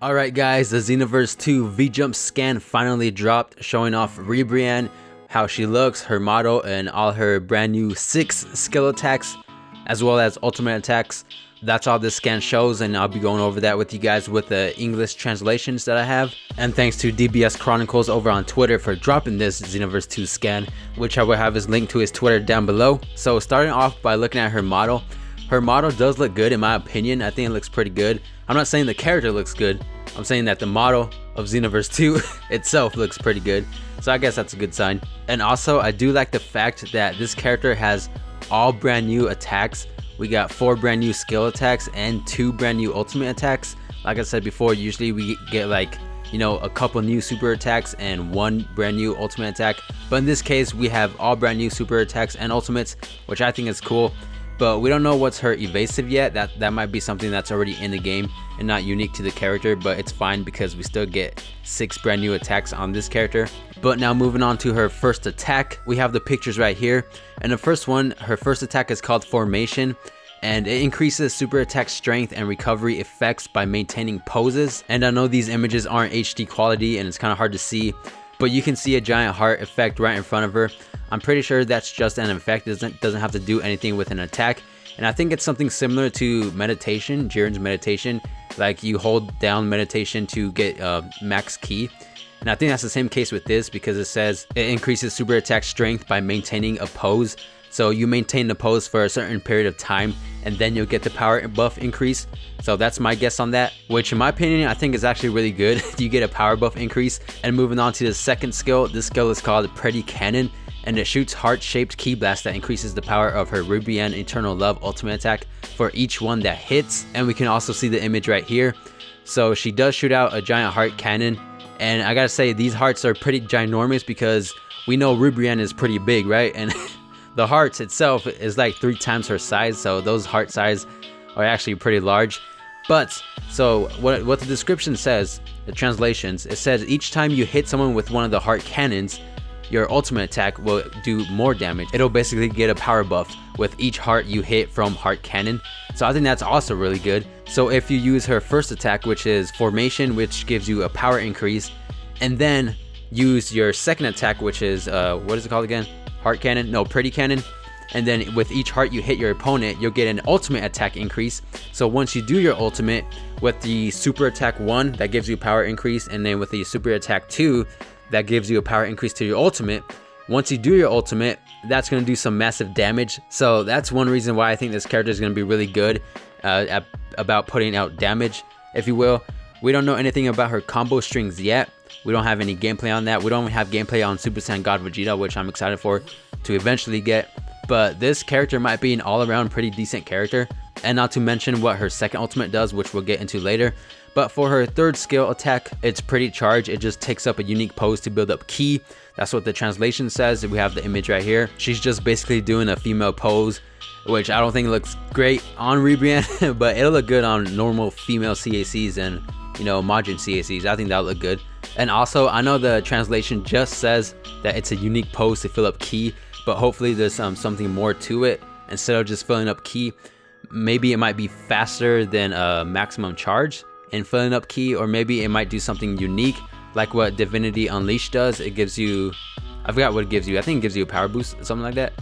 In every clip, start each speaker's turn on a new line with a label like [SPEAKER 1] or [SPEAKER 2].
[SPEAKER 1] Alright guys, the Xenoverse 2 V-Jump scan finally dropped, showing off Ribrianne, how she looks, her model, and all her brand new 6 skill attacks, as well as ultimate attacks. That's all this scan shows, and I'll be going over that with you guys with the English translations that I have. And thanks to DBS Chronicles over on Twitter for dropping this Xenoverse 2 scan, which I will have his link to his Twitter down below. So starting off by looking at her model does look good in my opinion. I think it looks pretty good. I'm not saying the character looks good, I'm saying that the model of Xenoverse 2 itself looks pretty good, so I guess that's a good sign. And also I do like the fact that this character has all brand new attacks. We got 4 brand new skill attacks and 2 brand new ultimate attacks. Like I said before, usually we get like, you know, a couple new super attacks and 1 brand new ultimate attack, but in this case we have all brand new super attacks and ultimates, which I think is cool. But we don't know what's her evasive yet. That might be something that's already in the game and not unique to the character, but it's fine because we still get 6 brand new attacks on this character. But now moving on to her first attack, we have the pictures right here. And the first one, her first attack is called Formation, and it increases super attack strength and recovery effects by maintaining poses. And I know these images aren't HD quality and it's kind of hard to see, but you can see a giant heart effect right in front of her. I'm pretty sure that's just an effect, doesn't have to do anything with an attack. And I think it's something similar to meditation, Jiren's meditation. Like you hold down meditation to get max ki. And I think that's the same case with this, because it says it increases super attack strength by maintaining a pose. So you maintain the pose for a certain period of time and then you'll get the power buff increase. So that's my guess on that, which in my opinion I think is actually really good. You get a power buff increase. And moving on to the second skill, this skill is called Pretty Canon, and it shoots heart-shaped ki blast that increases the power of her Ribrianne Eternal Love ultimate attack for each one that hits. And we can also see the image right here. So she does shoot out a giant heart cannon, and I gotta say these hearts are pretty ginormous because we know Ribrianne is pretty big, right? And the heart itself is like 3 times her size, so those heart size are actually pretty large. But so what the description says, the translations, it says each time you hit someone with one of the heart cannons, your ultimate attack will do more damage. It'll basically get a power buff with each heart you hit from heart cannon. So I think that's also really good. So if you use her first attack, which is Formation, which gives you a power increase, and then use your second attack, which is what is it called again? Heart cannon? No, Pretty Cannon. And then with each heart you hit your opponent, you'll get an ultimate attack increase. So once you do your ultimate with the super attack 1, that gives you power increase, and then with the super attack 2, that gives you a power increase to your ultimate. Once you do your ultimate, that's going to do some massive damage. So that's one reason why I think this character is going to be really good about putting out damage, if you will. We don't know anything about her combo strings yet. We don't have any gameplay on that. We don't have gameplay on Super Saiyan God Vegeta, which I'm excited for to eventually get. But this character might be an all-around pretty decent character. And not to mention what her second ultimate does, which we'll get into later. But for her third skill attack, it's pretty charged. It just takes up a unique pose to build up ki. That's what the translation says. We have the image right here. She's just basically doing a female pose, which I don't think looks great on Ribrianne, but it'll look good on normal female CACs and, you know, Majin CACs. I think that'll look good. And also, I know the translation just says that it's a unique pose to fill up ki, but hopefully there's something more to it. Instead of just filling up ki, maybe it might be faster than maximum charge in filling up ki, or maybe it might do something unique like what Divinity Unleashed does. It gives you, I forgot what it gives you, I think it gives you a power boost, something like that.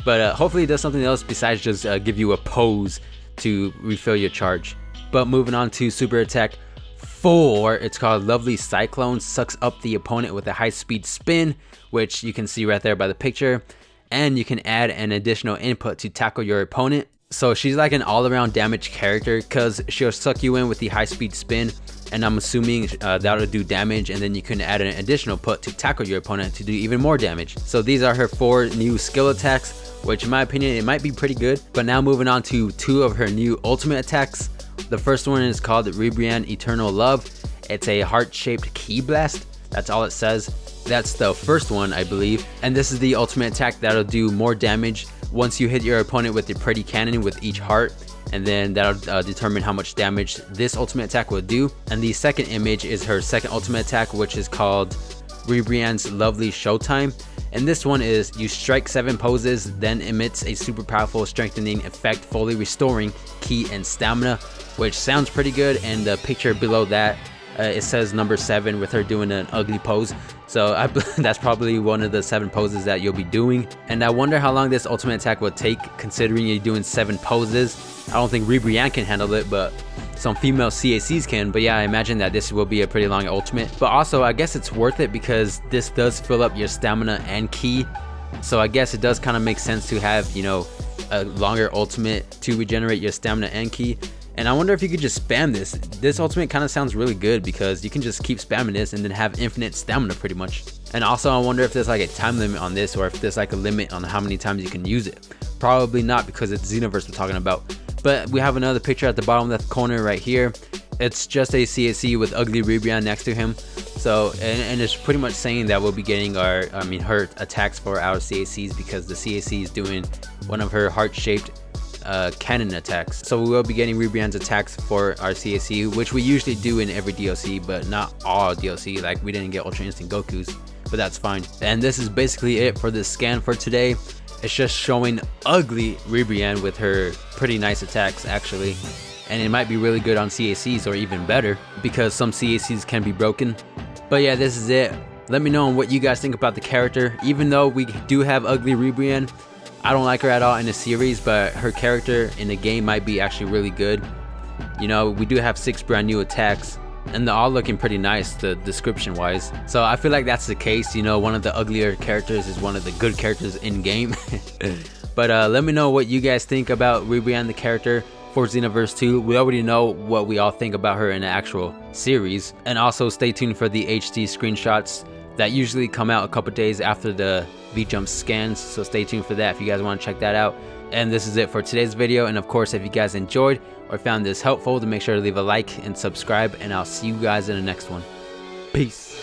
[SPEAKER 1] But hopefully it does something else besides just give you a pose to refill your charge. But moving on to super attack 4, it's called Lovely Cyclone. Sucks up the opponent with a high speed spin, which you can see right there by the picture. And you can add an additional input to tackle your opponent. So she's like an all-around damage character because she'll suck you in with the high-speed spin, and I'm assuming that'll do damage, and then you can add an additional put to tackle your opponent to do even more damage. So these are her 4 new skill attacks, which in my opinion it might be pretty good. But now moving on to 2 of her new ultimate attacks. The first one is called Ribrianne Eternal Love. It's a heart-shaped ki blast. That's all it says. That's the first one, I believe. And this is the ultimate attack that'll do more damage once you hit your opponent with the Pretty Cannon with each heart, and then that'll determine how much damage this ultimate attack will do. And the second image is her second ultimate attack, which is called Ribrianne's Lovely Showtime, And this one is you strike 7 poses, then emits a super powerful strengthening effect, fully restoring ki and stamina, which sounds pretty good. And the picture below that, it says number 7 with her doing an ugly pose. So that's probably one of the 7 poses that you'll be doing. And I wonder how long this ultimate attack will take, considering you're doing 7 poses. I don't think Ribrianne can handle it, but some female CACs can. But yeah, I imagine that this will be a pretty long ultimate. But also, I guess it's worth it because this does fill up your stamina and ki. So I guess it does kind of make sense to have, you know, a longer ultimate to regenerate your stamina and ki. And I wonder if you could just spam this. This ultimate kind of sounds really good because you can just keep spamming this and then have infinite stamina pretty much. And also I wonder if there's like a time limit on this, or if there's like a limit on how many times you can use it. Probably not, because it's Xenoverse we're talking about. But we have another picture at the bottom left corner right here. It's just a CAC with ugly Ribrianne next to him. So, and it's pretty much saying that we'll be getting her attacks for our CACs, because the CAC is doing one of her heart-shaped Canon attacks. So we will be getting Ribrianne's attacks for our CAC, which we usually do in every DLC, but not all DLC. Like, we didn't get Ultra Instinct Goku's, but that's fine. And this is basically it for this scan for today. It's just showing ugly Ribrianne with her pretty nice attacks actually, and it might be really good on CACs, or even better, because some CACs can be broken. But yeah, this is it. Let me know what you guys think about the character. Even though we do have ugly Ribrianne, I don't like her at all in the series, but her character in the game might be actually really good. You know, we do have 6 brand new attacks, and they're all looking pretty nice, the description wise. So I feel like that's the case. You know, one of the uglier characters is one of the good characters in game. But let me know what you guys think about Ribrianne the character for Xenoverse 2. We already know what we all think about her in the actual series. And also stay tuned for the HD screenshots that usually come out a couple days after the V-Jump scans, so stay tuned for that if you guys want to check that out. And this is it for today's video. And of course, if you guys enjoyed or found this helpful, to make sure to leave a like and subscribe, and I'll see you guys in the next one. Peace.